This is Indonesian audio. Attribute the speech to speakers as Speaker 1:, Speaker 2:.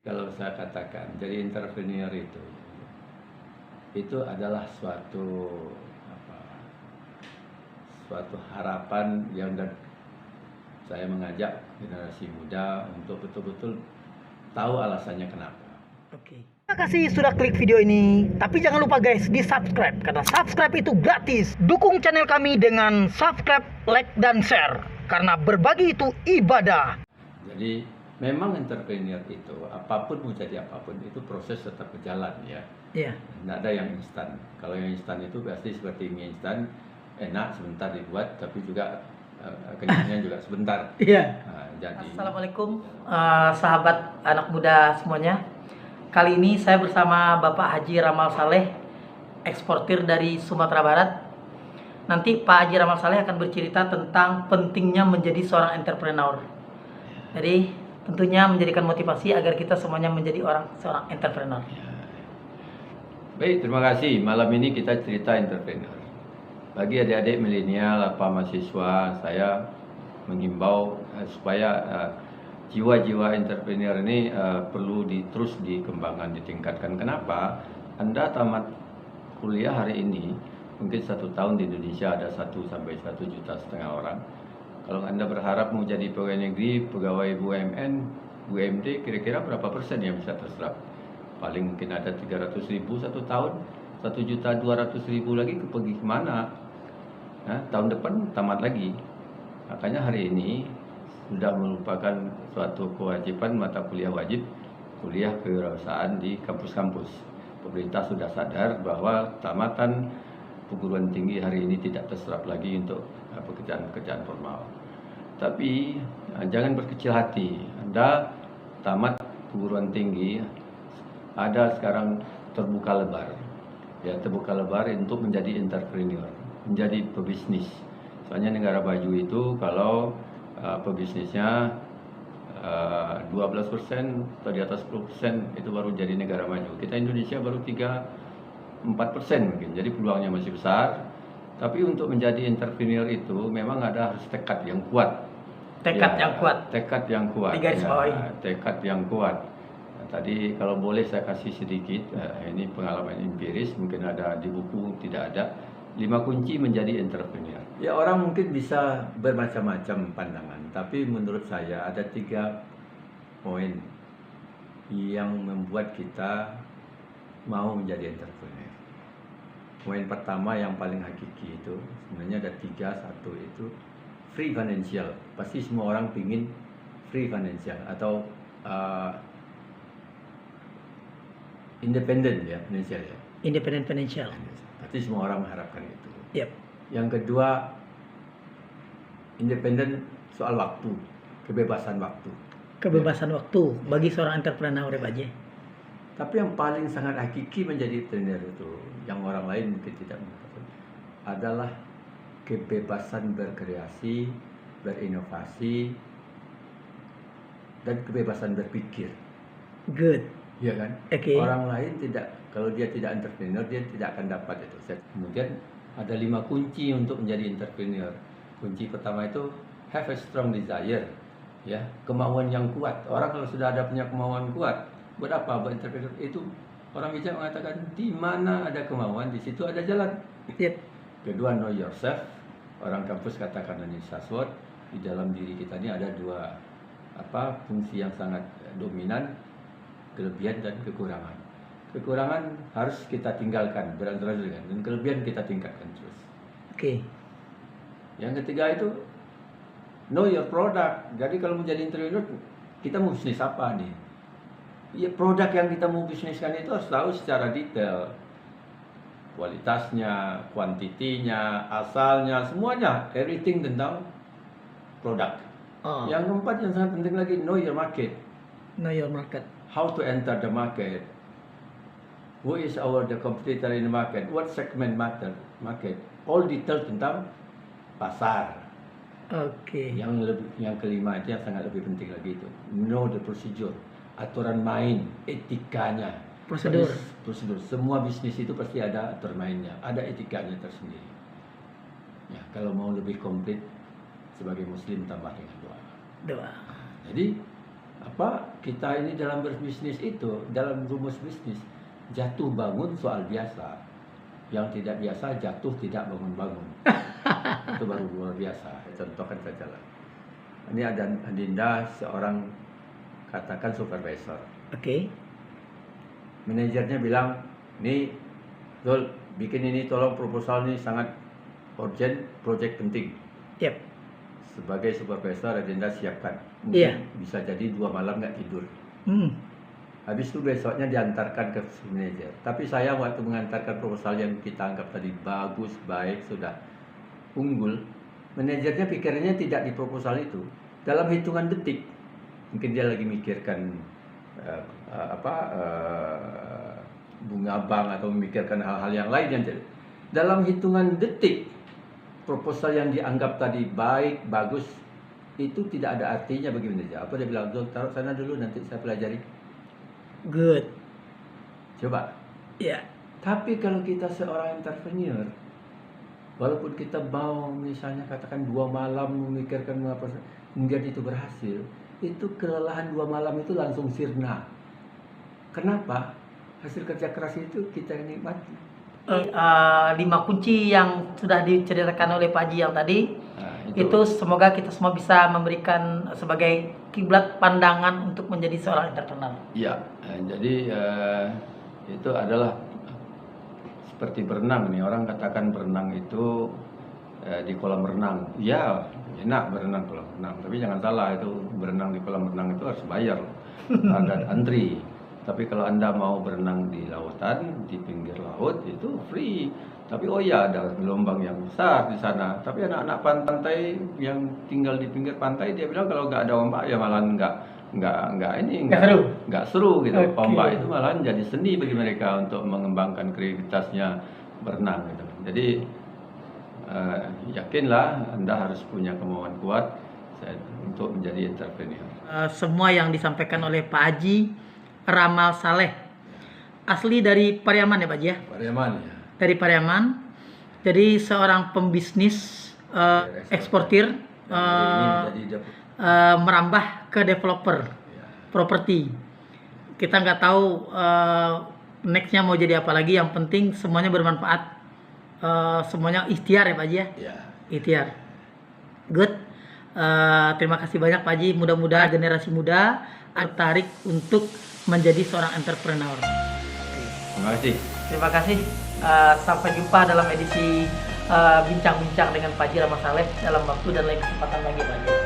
Speaker 1: Kalau saya katakan, jadi entrepreneur itu adalah apa, suatu harapan yang saya mengajak generasi muda untuk betul-betul tahu alasannya kenapa.
Speaker 2: Oke. Terima kasih sudah klik video ini. Tapi jangan lupa guys, di subscribe. Karena subscribe itu gratis. Dukung channel kami dengan subscribe, like, dan share. Karena berbagi itu ibadah.
Speaker 1: Jadi memang entrepreneur itu, apapun mau jadi apapun, itu proses tetap berjalan ya.
Speaker 2: Iya.
Speaker 1: Tidak ada yang instan. Kalau yang instan itu pasti seperti mie instan, enak sebentar dibuat, tapi juga kenyangnya juga sebentar.
Speaker 2: Iya.
Speaker 1: Jadi.
Speaker 3: Assalamualaikum sahabat anak muda semuanya. Kali ini saya bersama Bapak Haji Ramal Saleh, eksportir dari Sumatera Barat. Nanti Pak Haji Ramal Saleh akan bercerita tentang pentingnya menjadi seorang entrepreneur. Jadi tentunya menjadikan motivasi agar kita semuanya menjadi seorang entrepreneur.
Speaker 1: Baik, terima kasih. Malam ini kita cerita entrepreneur. Bagi adik-adik milenial, mahasiswa, saya menghimbau supaya jiwa-jiwa entrepreneur ini perlu terus dikembangkan, ditingkatkan. Kenapa? Anda tamat kuliah hari ini, mungkin 1 tahun di Indonesia ada 1 sampai 1,5 juta orang. Kalau Anda berharap mau jadi pegawai negeri, pegawai BUMN, BUMD, kira-kira berapa persen yang bisa terserap? Paling mungkin ada 300.000 1 tahun, 1.200.000 lagi pergi kemana? Nah, tahun depan tamat lagi. Makanya hari ini sudah merupakan suatu kewajiban mata kuliah wajib, kuliah kewirausahaan di kampus-kampus. Pemerintah sudah sadar bahwa tamatan perguruan tinggi hari ini tidak terserap lagi untuk pekerjaan-pekerjaan formal. Tapi jangan berkecil hati. Anda tamat perguruan tinggi, ada sekarang terbuka lebar. Ya, terbuka lebar untuk menjadi entrepreneur, menjadi pebisnis. Soalnya negara maju itu kalau pebisnisnya 12% atau di atas 10% itu baru jadi negara maju. Kita Indonesia baru 3-4% mungkin, jadi peluangnya masih besar. Tapi untuk menjadi entrepreneur itu memang harus tekad yang kuat.
Speaker 3: Tekad yang kuat.
Speaker 1: Tekad yang kuat. Tekad yang kuat. Nah, tadi kalau boleh saya kasih sedikit, ini pengalaman empiris, mungkin ada di buku, tidak ada. 5 kunci menjadi entrepreneur. Ya, orang mungkin bisa bermacam-macam pandangan, tapi menurut saya ada 3 poin yang membuat kita mau menjadi entrepreneur. Poin pertama yang paling hakiki itu sebenarnya ada 3. Satu itu free financial. Pasti semua orang pingin free financial atau independent ya financial ya.
Speaker 2: Independent financial.
Speaker 1: Pasti semua orang mengharapkan itu.
Speaker 2: Yep.
Speaker 1: Yang kedua, independen soal waktu, kebebasan waktu.
Speaker 2: Kebebasan waktu bagi seorang entrepreneur ya Pak Haji.
Speaker 1: Tapi yang paling sangat hakiki menjadi entrepreneur itu, yang orang lain mungkin tidak mengetahui, adalah kebebasan berkreasi, berinovasi, dan kebebasan berpikir.
Speaker 2: Good.
Speaker 1: Iya kan?
Speaker 2: Okay.
Speaker 1: Orang lain tidak, kalau dia tidak entrepreneur, dia tidak akan dapat itu. Kemudian ada 5 kunci untuk menjadi entrepreneur. Kunci pertama itu have a strong desire, ya, kemauan yang kuat. Orang kalau sudah ada punya kemauan kuat, buat apa? Buat entrepreneur itu orang bijak mengatakan di mana ada kemauan, di situ ada jalan.
Speaker 2: Yep.
Speaker 1: Kedua, know yourself. Orang kampus katakan ini Saswat, di dalam diri kita ini ada 2 fungsi yang sangat dominan, kelebihan dan kekurangan. Kekurangan harus kita tinggalkan, berantara dengan, dan kelebihan kita tingkatkan terus.
Speaker 2: Oke.
Speaker 1: Yang ketiga itu know your product. Jadi kalau menjadi entrepreneur, kita mau bisnis apa nih? Ya, produk yang kita mau bisniskan itu harus tahu secara detail. Kualitasnya, kuantitinya, asalnya, semuanya, everything tentang produk. Yang keempat yang sangat penting lagi, know your market.
Speaker 2: Know your market.
Speaker 1: How to enter the market? Who is the competitor in the market? What segment market? All detail tentang pasar.
Speaker 2: Oke.
Speaker 1: Yang kelima itu yang sangat lebih penting lagi itu, know the procedure, aturan main, etikanya.
Speaker 2: Prosedur.
Speaker 1: Semua bisnis itu pasti ada aturan mainnya, ada etikanya tersendiri. Ya, kalau mau lebih komplit sebagai muslim tambah dengan doa.
Speaker 2: Doa.
Speaker 1: Jadi kita ini dalam berbisnis itu, dalam rumus bisnis, jatuh bangun soal biasa. Yang tidak biasa jatuh tidak bangun-bangun. Itu baru luar biasa. Contohkan saja lah. Ini ada Adinda, seorang katakan supervisor.
Speaker 3: Oke.
Speaker 1: Manajernya bilang, nih Zul, bikin ini tolong proposal ini sangat urgent, project penting.
Speaker 3: Yep.
Speaker 1: Sebagai supervisor Adinda siapkan.
Speaker 3: Iya.
Speaker 1: Bisa jadi 2 malam nggak tidur.
Speaker 3: Hmm.
Speaker 1: Habis itu besoknya diantarkan ke manajer. Tapi saya waktu mengantarkan proposal yang kita anggap tadi bagus, baik, sudah unggul, manajernya pikirannya tidak di proposal itu. Dalam hitungan detik, mungkin dia lagi mikirkan bunga bank atau memikirkan hal-hal yang lain yang dalam hitungan detik proposal yang dianggap tadi baik, bagus, itu tidak ada artinya bagi manajer. Apa dia bilang, taruh sana dulu nanti saya pelajari.
Speaker 3: Good.
Speaker 1: Coba.
Speaker 3: Ya.
Speaker 1: Tapi kalau kita seorang entrepreneur, walaupun kita mau misalnya katakan 2 malam memikirkan apa, kemudian itu berhasil, itu kelelahan 2 malam itu langsung sirna. Kenapa? Hasil kerja keras itu kita nikmati.
Speaker 3: 5 kunci yang sudah diceritakan oleh Pak Haji yang tadi, itu semoga kita semua bisa memberikan sebagai kiblat pandangan untuk menjadi seorang entrepreneur.
Speaker 1: Ya, jadi itu adalah seperti berenang nih. Orang katakan berenang itu di kolam renang. Ya, enak berenang kolam renang. Tapi jangan salah, itu berenang di kolam renang itu harus bayar. Ada antri. Tapi kalau Anda mau berenang di lautan, di pinggir laut, itu free. Tapi oh ya, ada gelombang yang besar di sana. Tapi anak-anak pantai yang tinggal di pinggir pantai, dia bilang kalau nggak ada ombak ya malah nggak seru gitu.
Speaker 3: Okay.
Speaker 1: Ombak itu malah jadi seni bagi mereka untuk mengembangkan kreativitasnya berenang gitu. Jadi yakinlah Anda harus punya kemauan kuat untuk menjadi entrepreneur.
Speaker 3: Semua yang disampaikan oleh Pak Haji Ramal Saleh, asli dari Pariaman ya Pak Haji ya?
Speaker 1: Pariaman ya.
Speaker 3: Dari Pariaman. Jadi seorang pembisnis eksportir merambah ke developer properti. Kita nggak tahu nextnya mau jadi apa lagi. Yang penting semuanya bermanfaat. Semuanya ikhtiar ya Pak Haji ya?
Speaker 1: Ya.
Speaker 3: Ikhtiar. Good. Terima kasih banyak Pak Haji. Mudah-mudahan generasi muda tertarik untuk menjadi seorang entrepreneur.
Speaker 1: Terima kasih.
Speaker 3: Terima kasih. Sampai jumpa dalam edisi bincang-bincang dengan Pak Haji Ramal Saleh dalam waktu dan lain kesempatan lagi Pak Haji.